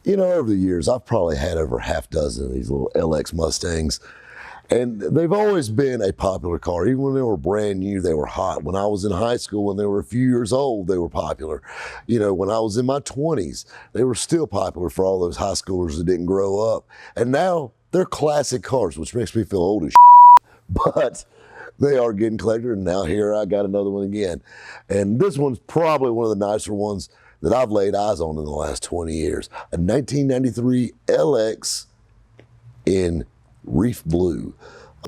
You know, over the years, I've probably had over half dozen of these little LX Mustangs. And they've always been a popular car. Even when they were brand new, they were hot. When I was in high school, when they were a few years old, they were popular. You know, when I was in my 20s, they were still popular for all those high schoolers that didn't grow up. And now they're classic cars, which makes me feel old as but they are getting collected. And now here I got another one again. And this one's probably one of the nicer ones that I've laid eyes on in the last 20 years. A 1993 LX in Reef Blue.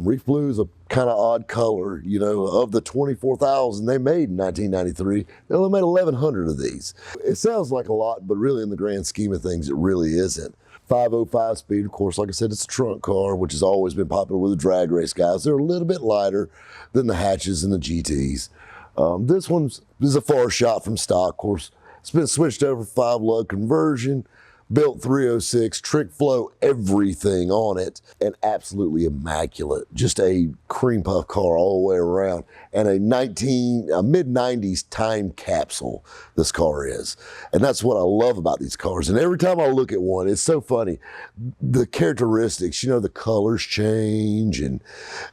Reef Blue is a kind of odd color. You know, of the 24,000 they made in 1993, they only made 1,100 of these. It sounds like a lot, but really in the grand scheme of things, it really isn't. 505 speed, of course, like I said, it's a trunk car, which has always been popular with the drag race guys. They're a little bit lighter than the hatches and the GTs. This is a far shot from stock, of course. It's been switched over 5-lug conversion, built 306, trick flow, everything on it, and absolutely immaculate. Just a cream puff car all the way around, and a mid-90s time capsule this car is. And that's what I love about these cars. And every time I look at one, it's so funny. The characteristics, you know, the colors change, and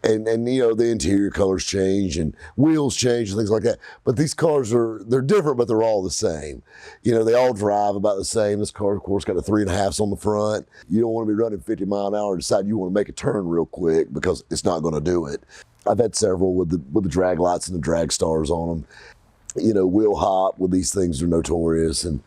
you know, the interior colors change, and wheels change, and things like that. But these cars they're different, but they're all the same. You know, they all drive about the same. This car, of course, got a 3.5s on the front. You don't want to be running 50 mile an hour and decide you want to make a turn real quick, because it's not going to do it. I've had several with the drag lights and the drag stars on them. You know, wheel hop with these things are notorious, and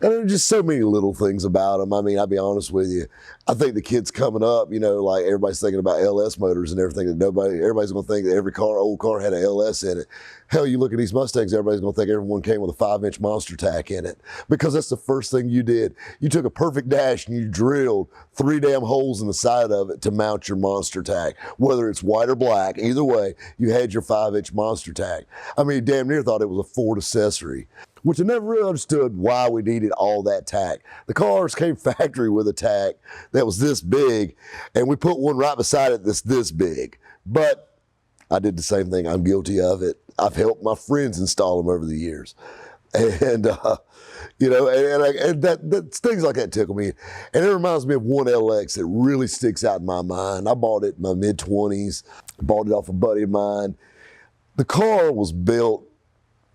there are just so many little things about them. I mean, I'll be honest with you. I think the kids coming up, you know, like everybody's thinking about LS motors and everything, that everybody's going to think that every old car had an LS in it. Hell, you look at these Mustangs, everybody's going to think everyone came with a 5-inch monster tack in it, because that's the first thing you did. You took a perfect dash and you drilled 3 damn holes in the side of it to mount your monster tack. Whether it's white or black, either way, you had your 5-inch monster tack. I mean, damn near thought it was a Ford accessory, which I never really understood why we needed all that tack. The cars came factory with a tack that was this big, and we put one right beside it that's this big. But I did the same thing. I'm guilty of it. I've helped my friends install them over the years. And, you know, and that things like that tickle me. And it reminds me of one LX that really sticks out in my mind. I bought it in my mid-20s, bought it off a buddy of mine. The car was built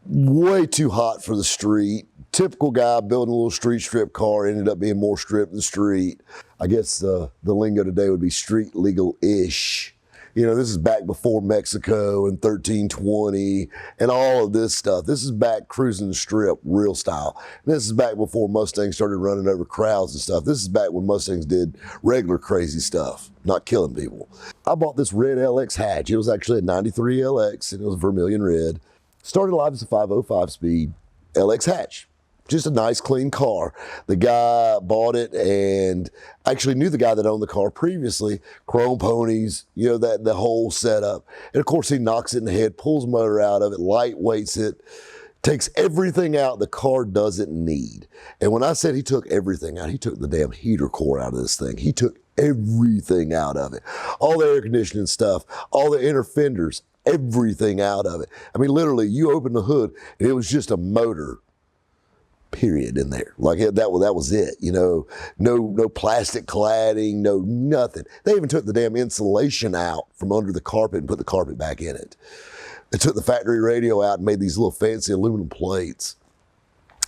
way too hot for the street. Typical guy building a little street strip car, ended up being more strip than street. I guess the lingo today would be street legal-ish. You know, this is back before Mexico and 1320 and all of this stuff. This is back cruising the strip, real style. This is back before Mustangs started running over crowds and stuff. This is back when Mustangs did regular crazy stuff, not killing people. I bought this red LX hatch. It was actually a 93 LX, and it was vermilion red. Started live as a 505 speed LX hatch. Just a nice, clean car. The guy bought it and actually knew the guy that owned the car previously. Chrome ponies, you know, the whole setup. And of course, he knocks it in the head, pulls the motor out of it, lightweights it, takes everything out the car doesn't need. And when I said he took everything out, he took the damn heater core out of this thing. He took everything out of it. All the air conditioning stuff, all the inner fenders, everything out of it. I mean, literally, you open the hood and it was just a motor, period, in there. Like that was it. You know, no plastic cladding, no nothing. They even took the damn insulation out from under the carpet and put the carpet back in it. They took the factory radio out and made these little fancy aluminum plates.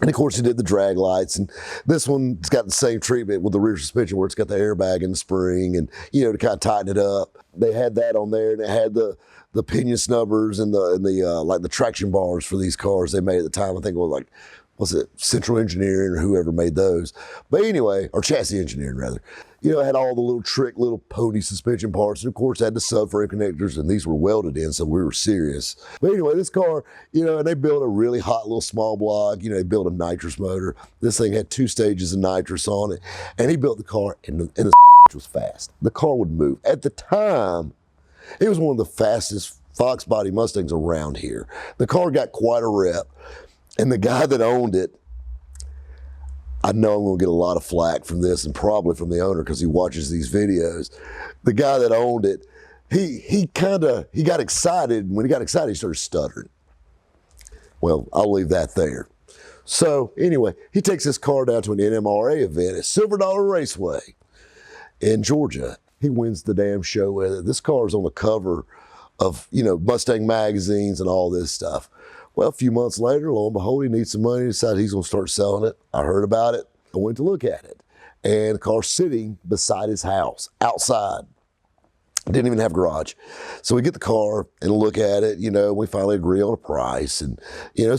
And of course, he did the drag lights, and this one's got the same treatment with the rear suspension, where it's got the airbag in the spring, and you know, to kind of tighten it up. They had that on there, and it had the pinion snubbers and the like the traction bars for these cars they made at the time. I think it was like, what's it, Central Engineering or whoever made those. But anyway, or Chassis Engineering rather. You know, it had all the little pony suspension parts, and of course it had the subframe connectors, and these were welded in, so we were serious. But anyway, this car, you know, and they built a really hot little small block. You know, they built a nitrous motor. This thing had 2 stages of nitrous on it, and he built the car, and the was fast. The car would move. At the time, it was one of the fastest Fox body Mustangs around here. The car got quite a rep. And the guy that owned it, I know I'm gonna get a lot of flack from this, and probably from the owner, because he watches these videos. The guy that owned it, he got excited. When he got excited, he started stuttering. Well, I'll leave that there. So anyway, he takes this car down to an NMRA event at Silver Dollar Raceway in Georgia. He wins the damn show with it. This car is on the cover of, Mustang magazines and all this stuff. Well, a few months later, lo and behold, he needs some money. He decided he's going to start selling it. I heard about it. I went to look at it. And the car's sitting beside his house, outside. Didn't even have a garage. So we get the car and look at it, we finally agree on a price. And,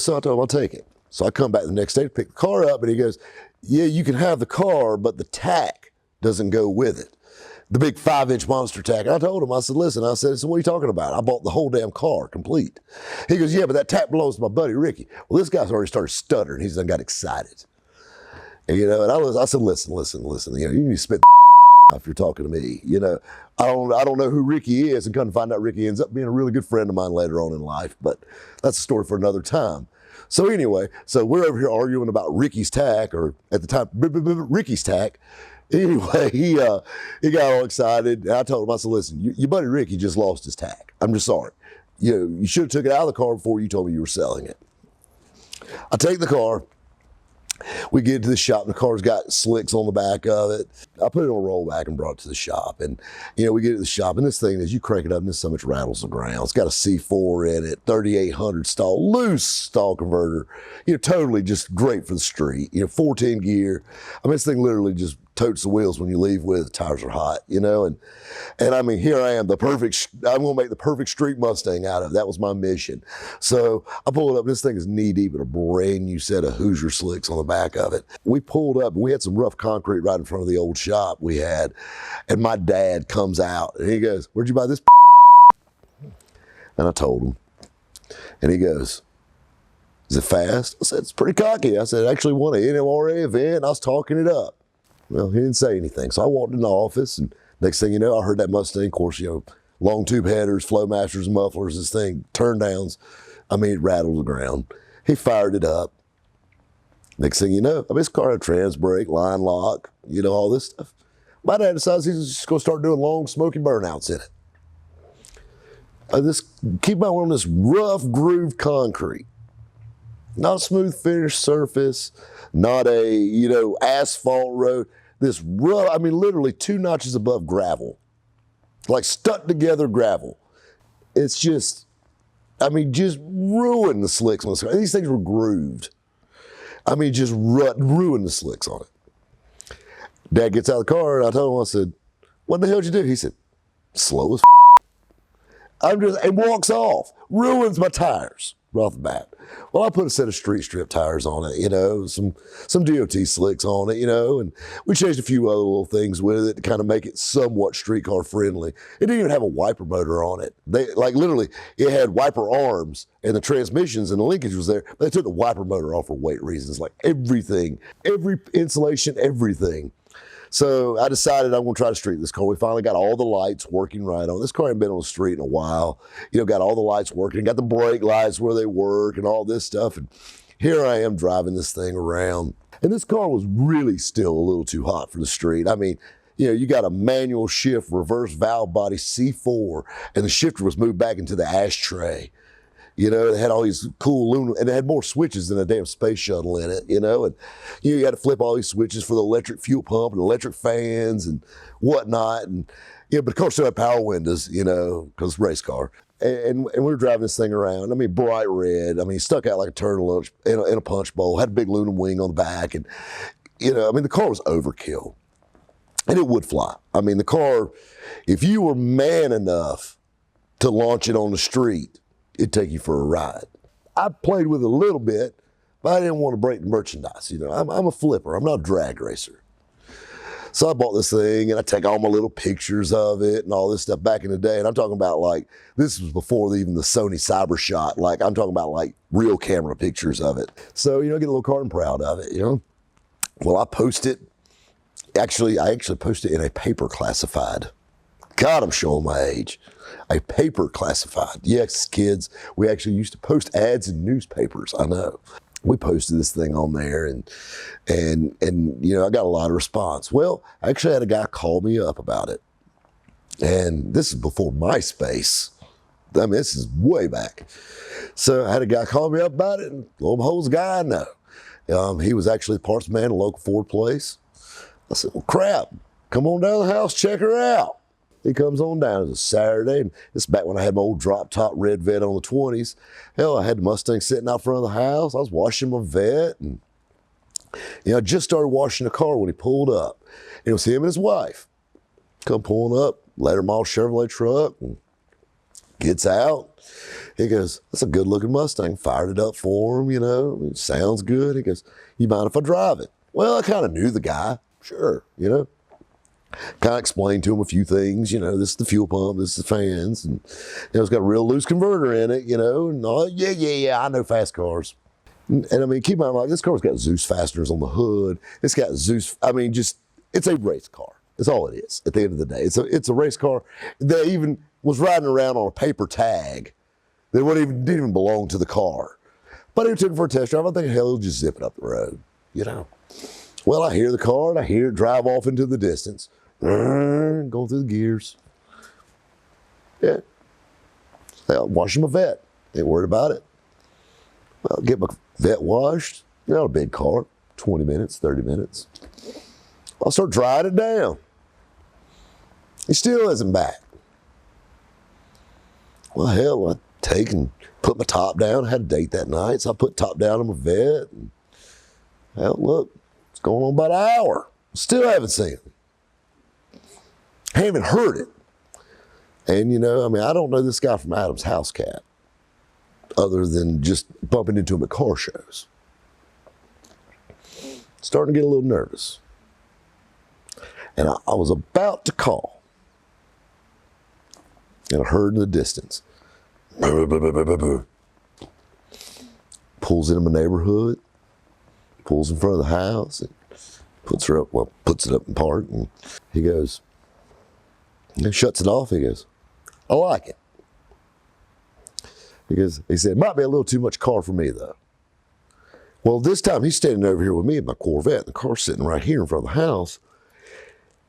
so I told him I'll take it. So I come back the next day to pick the car up, and he goes, yeah, you can have the car, but the tack doesn't go with it. The big 5-inch monster tack. And I told him, I said, listen, so what are you talking about? I bought the whole damn car complete. He goes, yeah, but that tack belongs to my buddy Ricky. Well, this guy's already started stuttering. He's done got excited. And, and I said, listen, you need to spit if you're talking to me. I don't know who Ricky is, and come to find out Ricky ends up being a really good friend of mine later on in life, but that's a story for another time. So anyway, we're over here arguing about Ricky's tack, or at the time, Ricky's tack. Anyway, he got all excited. And I told him, I said, listen, your buddy Ricky just lost his tack. I'm just sorry. You should have took it out of the car before you told me you were selling it. I take the car. We get to the shop, and the car's got slicks on the back of it. I put it on a rollback and brought it to the shop. And, we get to the shop, and this thing, as you crank it up, and this so much rattles the ground. It's got a C4 in it, 3800 stall, loose stall converter. Totally just great for the street. 410 gear. I mean, this thing literally just totes the wheels when you leave with it. The tires are hot, and I mean, here I am, I'm going to make the perfect street Mustang out of it. That was my mission. So I pulled up, this thing is knee deep in a brand new set of Hoosier slicks on the back of it. We pulled up, and we had some rough concrete right in front of the old shop we had, and my dad comes out, and he goes, where'd you buy this? And I told him, and he goes, is it fast? I said, it's pretty cocky. I said, I actually won an NMRA event. I was talking it up. Well, he didn't say anything. So I walked in the office, and next thing you know, I heard that Mustang, of course, long tube headers, Flowmasters, mufflers, this thing, turn downs. I mean, it rattled the ground. He fired it up. Next thing you know, this car had trans brake, line lock, all this stuff. My dad decides he's just going to start doing long smoky burnouts in it. Keep in mind, we're on this rough groove concrete. Not a smooth finished surface, not a, asphalt road. This rough, I mean, literally 2 notches above gravel, like stuck together gravel. It's just, just ruined the slicks on this car. These things were grooved. Just ruined the slicks on it. Dad gets out of the car, and I told him, I said, what the hell did you do? He said, slow as and walks off, ruins my tires right off the bat. Well, I put a set of street strip tires on it, some DOT slicks on it, and we changed a few other little things with it to kind of make it somewhat streetcar friendly. It didn't even have a wiper motor on it. Literally, it had wiper arms, and the transmissions and the linkage was there. But they took the wiper motor off for weight reasons, like everything, every insulation, everything. So I decided I'm going to try to street this car. We finally got all the lights working right on. This car hadn't been on the street in a while. Got all the lights working, got the brake lights where they work and all this stuff. And here I am driving this thing around. And this car was really still a little too hot for the street. You got a manual shift, reverse valve body, C4, and the shifter was moved back into the ashtray. It had all these cool aluminum, and it had more switches than a damn space shuttle in it, and you had to flip all these switches for the electric fuel pump and electric fans and whatnot. And, but of course, it had power windows, because race car. And we were driving this thing around. Bright red. Stuck out like a turtle in a punch bowl, had a big aluminum wing on the back. And, the car was overkill. And it would fly. The car, if you were man enough to launch it on the street, it'd take you for a ride. I played with it a little bit, but I didn't want to break the merchandise. I'm a flipper. I'm not a drag racer. So I bought this thing, and I take all my little pictures of it and all this stuff back in the day. And I'm talking about, this was before even the Sony Cybershot. I'm talking about, real camera pictures of it. So, get a little carbon proud of it, Well, I post it. Actually, I post it in a paper classified. God, I'm showing my age. A paper classified. Yes, kids, we actually used to post ads in newspapers, I know. We posted this thing on there, and I got a lot of response. Well, I actually had a guy call me up about it. And this is before MySpace. This is way back. So I had a guy call me up about it, and lo and behold, it's a guy I know. He was actually the parts man at a local Ford place. I said, well, crap, come on down to the house, check her out. He comes on down. It's a Saturday, and it's back when I had my old drop top red vet on the 20s. Hell, I had the Mustang sitting out front of the house. I was washing my vet, and I just started washing the car when he pulled up. And it was him and his wife. Come pulling up, later model Chevrolet truck, and gets out. He goes, that's a good looking Mustang. Fired it up for him, it sounds good. He goes, you mind if I drive it? Well, I kind of knew the guy, sure, Kind of explained to him a few things, this is the fuel pump, this is the fans, and it's got a real loose converter in it, and yeah, I know fast cars. And I mean, keep in mind, like, this car's got Zeus fasteners on the hood. It's got Zeus, it's a race car. That's all it is at the end of the day. It's a race car that even was riding around on a paper tag that didn't even belong to the car. But he took it for a test drive. I think, hell, he'll just zip it up the road, Well, I hear the car, and I hear it drive off into the distance, going through the gears. Yeah. I'm washing my vet. Ain't worried about it. Well, get my vet washed. Not a big car, 20 minutes, 30 minutes. I'll start drying it down. He still isn't back. Well, hell, I take and put my top down. I had a date that night, so I put top down on my vet. And, hell, look, it's going on about an hour. Still haven't seen it. Haven't heard it. And, I don't know this guy from Adam's House Cat, other than just bumping into him at car shows. Starting to get a little nervous. And I was about to call. And I heard in the distance, pulls into my neighborhood, pulls in front of the house, and puts it up in park, and he goes, and shuts it off. He goes, I like it. He said, it might be a little too much car for me, though. Well, this time he's standing over here with me in my Corvette. The car's sitting right here in front of the house.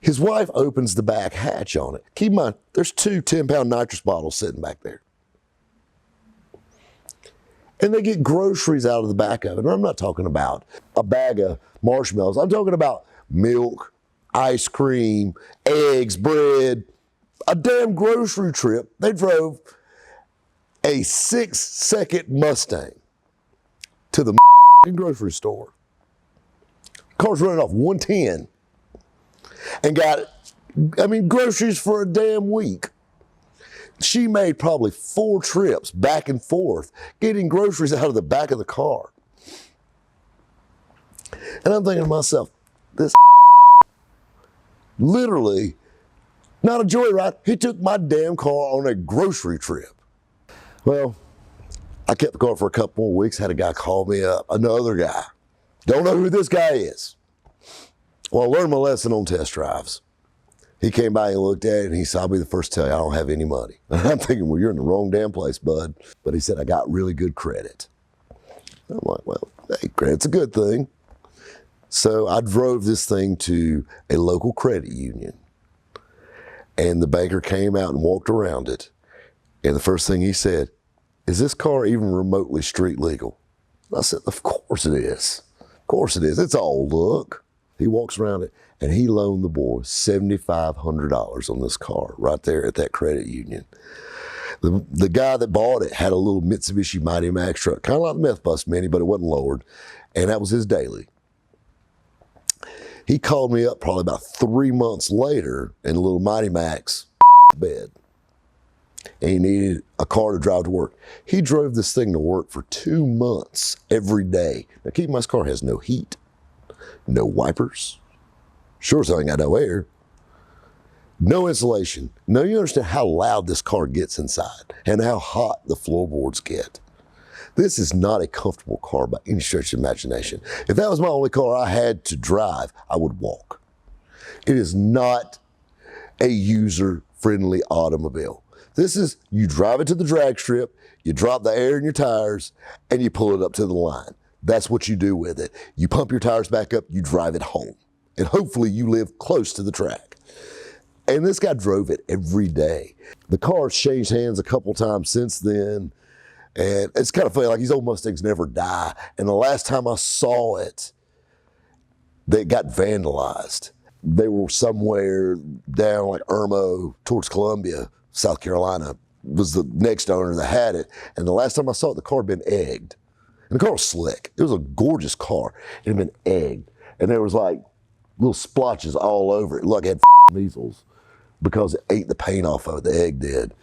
His wife opens the back hatch on it. Keep in mind, there's 2 10-pound nitrous bottles sitting back there. And they get groceries out of the back of it. And I'm not talking about a bag of marshmallows. I'm talking about milk, ice cream, eggs, bread, a damn grocery trip. They drove a 6-second Mustang to the grocery store. Car's running off 110 and got, groceries for a damn week. She made probably 4 trips back and forth getting groceries out of the back of the car. And I'm thinking to myself, this literally, not a joyride, he took my damn car on a grocery trip. Well, I kept the car for a couple more weeks, had a guy call me up, another guy. Don't know who this guy is. Well, I learned my lesson on test drives. He came by and looked at it, and he said, I'll be the first to tell you I don't have any money. And I'm thinking, well, you're in the wrong damn place, bud. But he said, I got really good credit. I'm like, well, hey, credit's a good thing. So I drove this thing to a local credit union. And the banker came out and walked around it. And the first thing he said, is this car even remotely street legal? I said, of course it is. Of course it is. It's all look. He walks around it, and he loaned the boy $7,500 on this car right there at that credit union. The guy that bought it had a little Mitsubishi Mighty Max truck, kind of like the Meth Bus Mini, but it wasn't lowered, and that was his daily. He called me up probably about 3 months later in a little Mighty Max bed, and he needed a car to drive to work. He drove this thing to work for 2 months every day. Now keep in mind, this car has no heat, no wipers, sure as I ain't got no air, no insulation. Now you understand how loud this car gets inside and how hot the floorboards get. This is not a comfortable car by any stretch of imagination. If that was my only car I had to drive, I would walk. It is not a user-friendly automobile. This is, you drive it to the drag strip, you drop the air in your tires, and you pull it up to the line. That's what you do with it. You pump your tires back up, you drive it home. And hopefully you live close to the track. And this guy drove it every day. The car's changed hands a couple times since then. And it's kind of funny, like these old Mustangs never die. And the last time I saw it, they got vandalized. They were somewhere down like Irmo towards Columbia, South Carolina, was the next owner that had it. And the last time I saw it, the car had been egged. And the car was slick. It was a gorgeous car. It had been egged. And there was like little splotches all over it, like it had measles, because it ate the paint off of it, the egg did.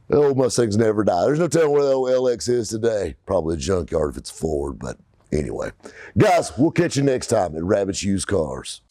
The old Mustangs never die. There's no telling where the old LX is today. Probably a junkyard if it's Ford, but anyway. Guys, we'll catch you next time at Rabbit's Used Cars.